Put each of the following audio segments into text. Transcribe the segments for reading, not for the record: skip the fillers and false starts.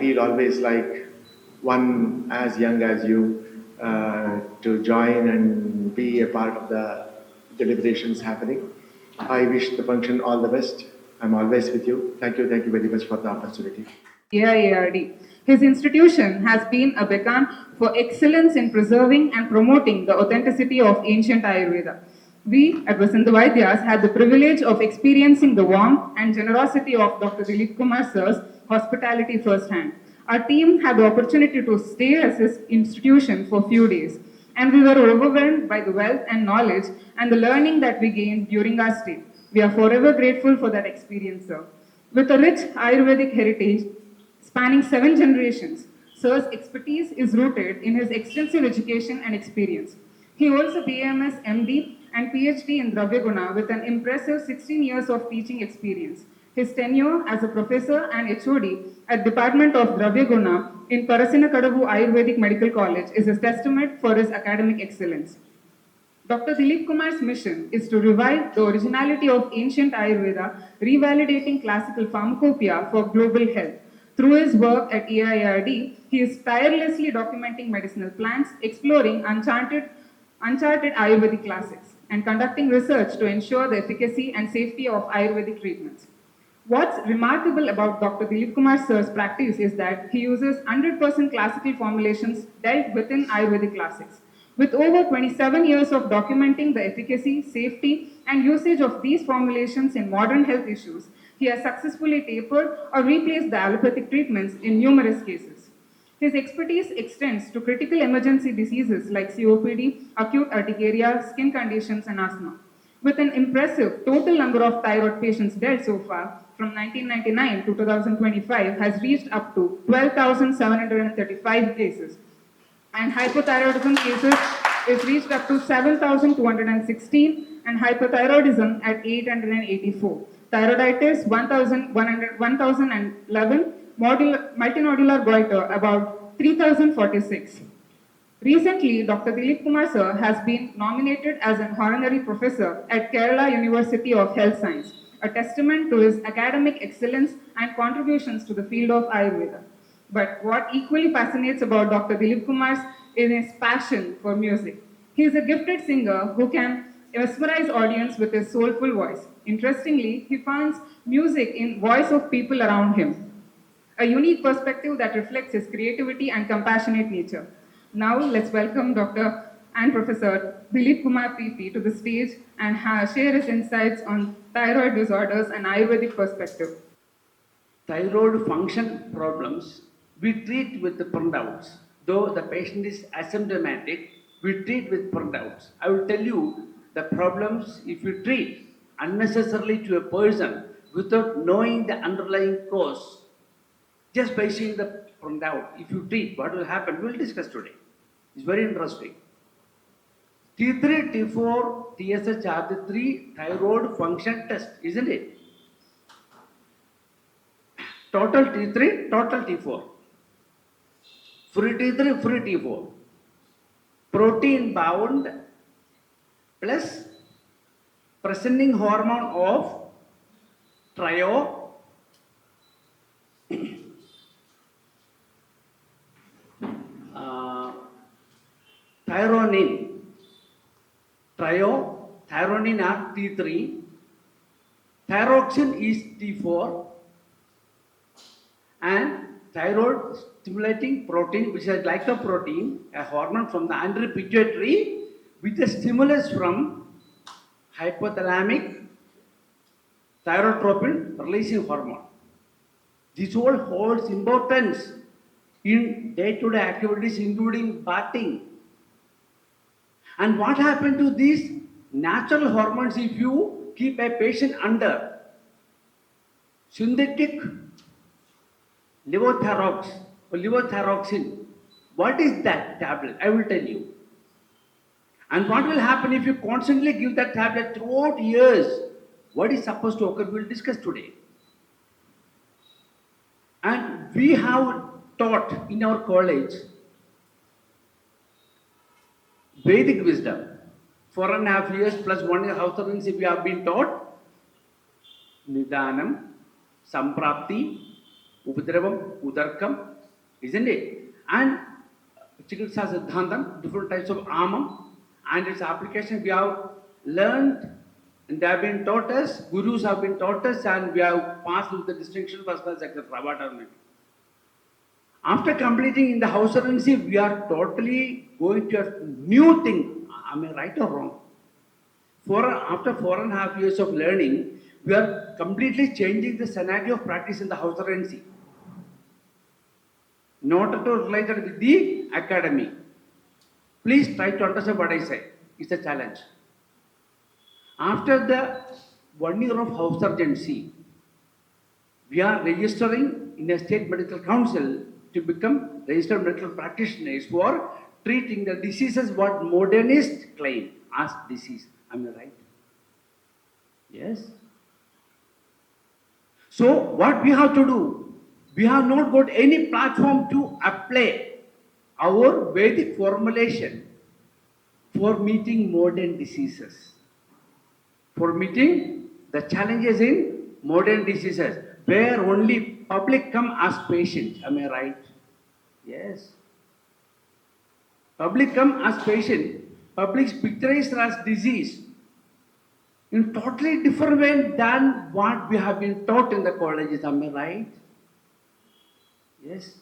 feel always like one as young as you to join and be a part of the deliberations happening. I wish the function all the best. I'm always with you. Thank you very much for the opportunity. AIARD. His institution has been a beacon for excellence in preserving and promoting the authenticity of ancient Ayurveda. We at Vasanta Vaidyas had the privilege of experiencing the warmth and generosity of Dr. Dileep Kumar Sir's hospitality firsthand. Our team had the opportunity to stay at his institution for a few days, and we were overwhelmed by the wealth and knowledge and the learning that we gained during our stay. We are forever grateful for that experience, sir. With a rich Ayurvedic heritage spanning 7 generations, Sir's expertise is rooted in his extensive education and experience. He holds a BMS, MD, and PhD in Dravya Guna with an impressive 16 years of teaching experience. His tenure as a professor and HOD at Department of Dravya Guna in Parasinakadavu Ayurvedic Medical College is a testament for his academic excellence. Dr. Dileep Kumar's mission is to revive the originality of ancient Ayurveda, revalidating classical pharmacopoeia for global health. Through his work at AIARD, he is tirelessly documenting medicinal plants, exploring uncharted Ayurvedic classics, and conducting research to ensure the efficacy and safety of Ayurvedic treatments. What's remarkable about Dr. Dileep Kumar Sir's practice is that he uses 100% classical formulations dealt within Ayurvedic classics. With over 27 years of documenting the efficacy, safety, and usage of these formulations in modern health issues, he has successfully tapered or replaced the allopathic treatments in numerous cases. His expertise extends to critical emergency diseases like COPD, acute urticaria, skin conditions, and asthma. With an impressive total number of thyroid patients dealt so far, from 1999 to 2025 has reached up to 12,735 cases, and hypothyroidism cases is reached up to 7,216, and hypothyroidism at 884. Thyroiditis 1,011, multinodular goiter about 3,046. Recently, Dr. Dileep Kumar Sir has been nominated as an honorary professor at Kerala University of Health Science, a testament to his academic excellence and contributions to the field of Ayurveda. But what equally fascinates about Dr. Dileep Kumar is his passion for music. He is a gifted singer who can mesmerize audience with his soulful voice. Interestingly, he finds music in voice of people around him, a unique perspective that reflects his creativity and compassionate nature. Now, let's welcome Dr. and Professor Dileep Kumar PP to the stage and share his insights on thyroid disorders and Ayurvedic perspective. Thyroid function problems we treat with the printouts. Though the patient is asymptomatic, we treat with printouts. I will tell you the problems if you treat unnecessarily to a person without knowing the underlying cause. Just by seeing the printout, if you treat, what will happen? We will discuss today. It's very interesting. T3, T4, TSH are the 3 thyroid function tests, isn't it? Total T3, total T4. Free T3, free T4. Protein bound plus presenting hormone of thyronin. Thyronin are T3. Thyroxine is T4. And thyroid stimulating protein, which is a glycoprotein, a hormone from the anterior pituitary, with a stimulus from hypothalamic thyrotropin releasing hormone. This all holds importance in day-to-day activities, including bathing. And what happened to these natural hormones if you keep a patient under synthetic levothyrox or levothyroxine? What is that tablet? I will tell you. And what will happen if you constantly give that tablet throughout years? What is supposed to occur? We will discuss today. And we have taught in our college Vedic wisdom. 4.5 years plus 1 year house service we have been taught Nidanam, Samprapti, Upadravam, Udarkam, isn't it? And Chikitsa Siddhantam, different types of Amam, and its application we have learned, and they have been taught us, gurus have been taught us, and we have passed with the distinction, first class, etc. Whatever. After completing in the house residency, we are totally going to a new thing. Am I right or wrong? After 4.5 years of learning, we are completely changing the scenario of practice in the house residency. Not at all related with the academy. Please try to understand what I say. It's a challenge. After the 1 year of house surgency, we are registering in a state medical council to become registered medical practitioners for treating the diseases what modernists claim as disease. Am I right? Yes. So what we have to do? We have not got any platform to apply our Vedic formulation for meeting modern diseases, for meeting the challenges in modern diseases, where only public come as patients. Am I right? Yes. Public come as patient. Public picturized as disease in totally different way than what we have been taught in the colleges. Am I right? Yes.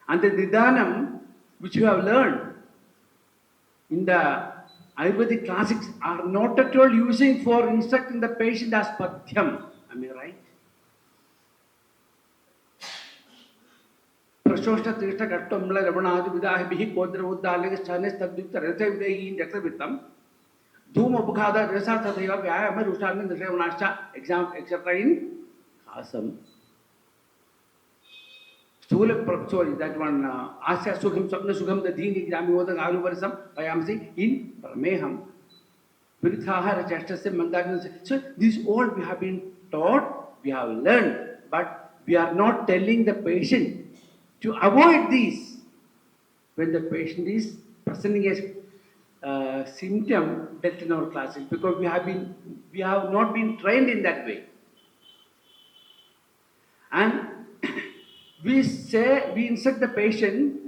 And the Nidhanam, which you have learned in the Ayurvedic classics, are not at all using for instructing the patient as Padhyam. Am I right? Prashosha Trishta Kattamla Ravanadi Vidahi Kodra Uddalik Chanes Tabdita Resevidahi in Deklavitam, Duma Bukhada Resata Deva Vyama Rushan the Revanasha exam etc. in Asam. Sorry, that one Asya Sukham Sapna Sukham, the Deen exam over the Aluvarisam, I am saying in Prameham. Virithaha Chastasam Mandagan. So these all we have been taught, we have learned, but we are not telling the patient to avoid these when the patient is presenting a symptom death in our classes, because we have not been trained in that way. And we instruct the patient,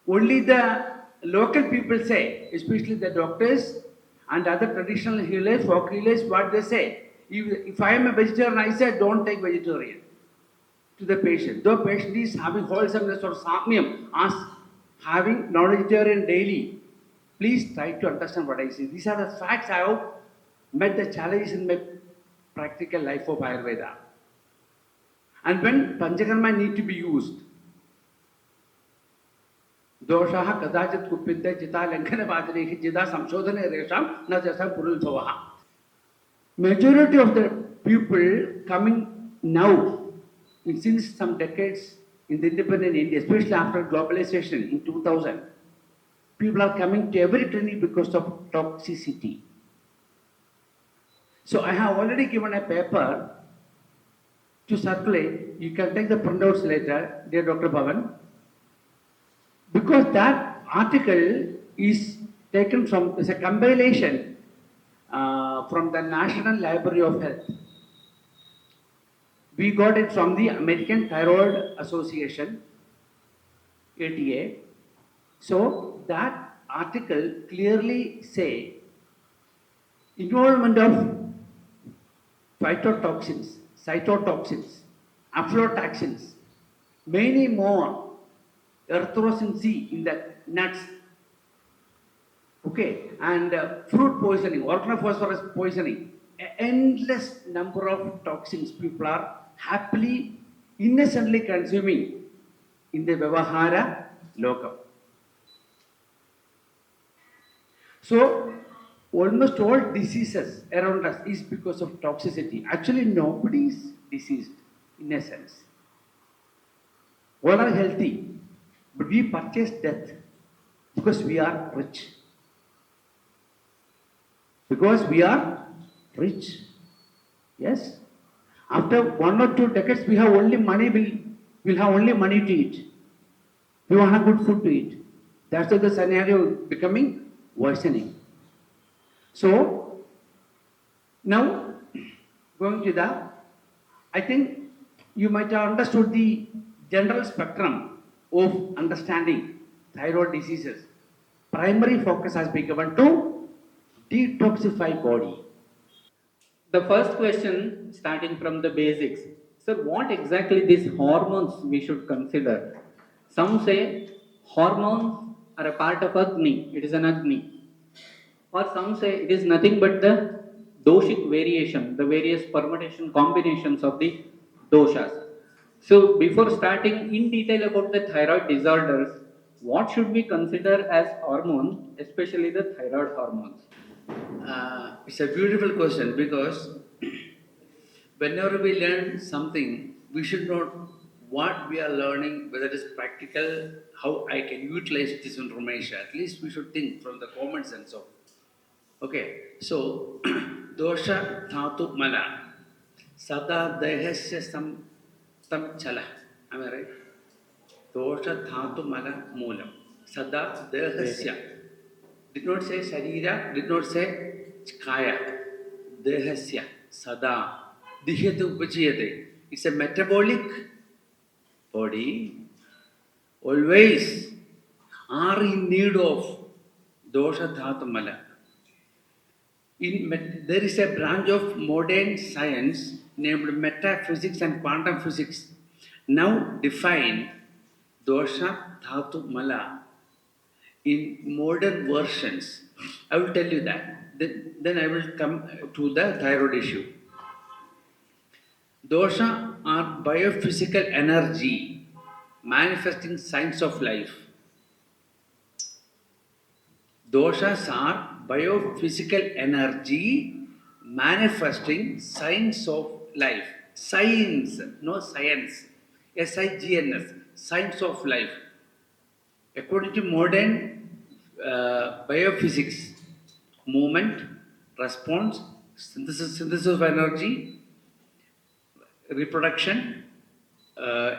only the local people say, especially the doctors and other traditional healers, folk healers, what they say. If I am a vegetarian, I say don't take vegetarian to the patient. Though patient is having wholesomeness or samyam, as having non-vegetarian daily, please try to understand what I say. These are the facts I have met the challenges in my practical life of Ayurveda. And when Panchakarma need to be used, Doshaha Kadachit Kupinta Jita Lankana Vadarehi Jida Samshodhana Resham Najasam Purulbhavaha. Majority of the people coming now, since some decades in the independent India, especially after globalization in 2000, people are coming to every clinic because of toxicity. So I have already given a paper to circulate. You can take the printouts later, dear Dr. Bhavan, because that article is taken from, it's a compilation from the National Library of Health. We got it from the American Thyroid Association, ATA. So that article clearly say involvement of phytotoxins, cytotoxins, aflatoxins, many more, erythrocin C in the nuts, okay, and fruit poisoning, organophosphorus poisoning, endless number of toxins people are happily, innocently consuming in the Vyavahara Lokam. So, almost all diseases around us is because of toxicity. Actually, nobody is diseased in a sense. All are healthy, but we purchase death because we are rich. Because we are rich. Yes? After 1 or 2 decades, we have only money, we'll have only money to eat. We want have good food to eat. That's why the scenario becoming worsening. So, now, going to the, I think you might have understood the general spectrum of understanding thyroid diseases. Primary focus has been given to detoxify body. The first question, starting from the basics. Sir, what exactly these hormones we should consider? Some say hormones are a part of Agni, it is an Agni. Or some say it is nothing but the doshic variation, the various permutation combinations of the doshas. So, before starting in detail about the thyroid disorders, what should we consider as hormones, especially the thyroid hormones? It's a beautiful question because whenever we learn something, we should know what we are learning, whether it is practical, how I can utilize this information. At least we should think from the common sense of. Okay, so dosha dhatu mala sada dehasya tam chala. Am I right? Dosha dhatu mala moolam sada dehasya. Did not say sharira, did not say kaya. Dehasya sada dihyate upachiyate. It's a metabolic body always are in need of dosha dhatu mala. There is a branch of modern science named metaphysics and quantum physics. Now define dosha dhatu mala in modern versions. I will tell you that. Then I will come to the thyroid issue. Dosha are biophysical energy manifesting signs of life. Doshas are biophysical energy manifesting signs of life. Signs, no science. SIGNS, signs of life. According to modern biophysics, movement, response, synthesis of energy, reproduction,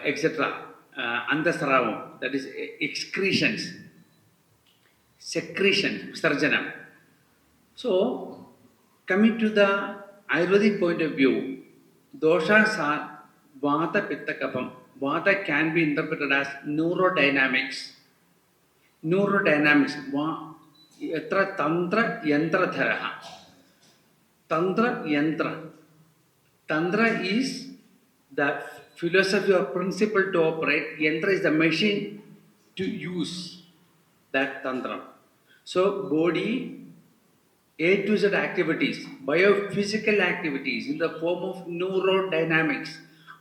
etc. Andasaravam, that is excretions, secretion, sarjanam. So, coming to the Ayurvedic point of view, doshas are vata, pitta, kapam. Vata can be interpreted as neurodynamics. Neurodynamics, yatra tantra yantra dharaha. Tantra yantra. Tantra is the philosophy or principle to operate. Yantra is the machine to use that tantra. So, body A to Z activities, biophysical activities in the form of neurodynamics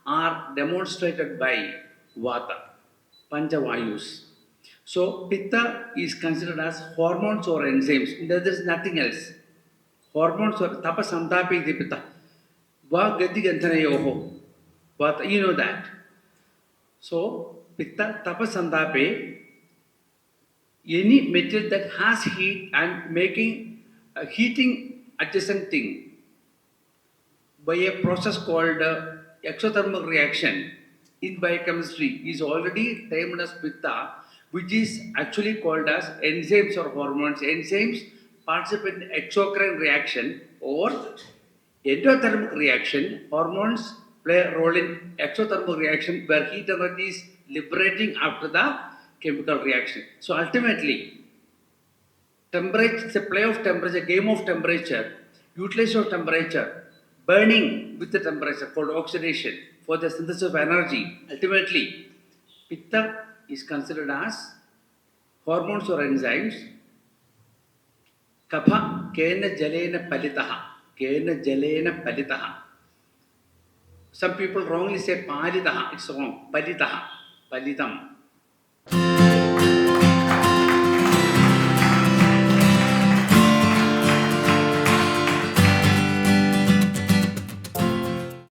are demonstrated by Vata, Panchavayus. So, Pitta is considered as hormones or enzymes. There is nothing else. Hormones or tapasantapi iti Pitta. Va gati gandhanayoho. Vata, you know that. So, Pitta, tapasantape, any material that has heat and making a heating adjacent thing by a process called exothermal reaction in biochemistry is already termed as pitta, which is actually called as enzymes or hormones. Enzymes participate in exocrine reaction or endothermic reaction. Hormones play a role in exothermal reaction where heat energy is liberating after the chemical reaction. So ultimately, temperature, it's a play of temperature, game of temperature, utilization of temperature, burning with the temperature called oxidation for the synthesis of energy. Ultimately, pitta is considered as hormones or enzymes. Kapha kena jalena palitaha. Kena jalena palitaha. Some people wrongly say palitaha. It's wrong. Palitaha. Palitam.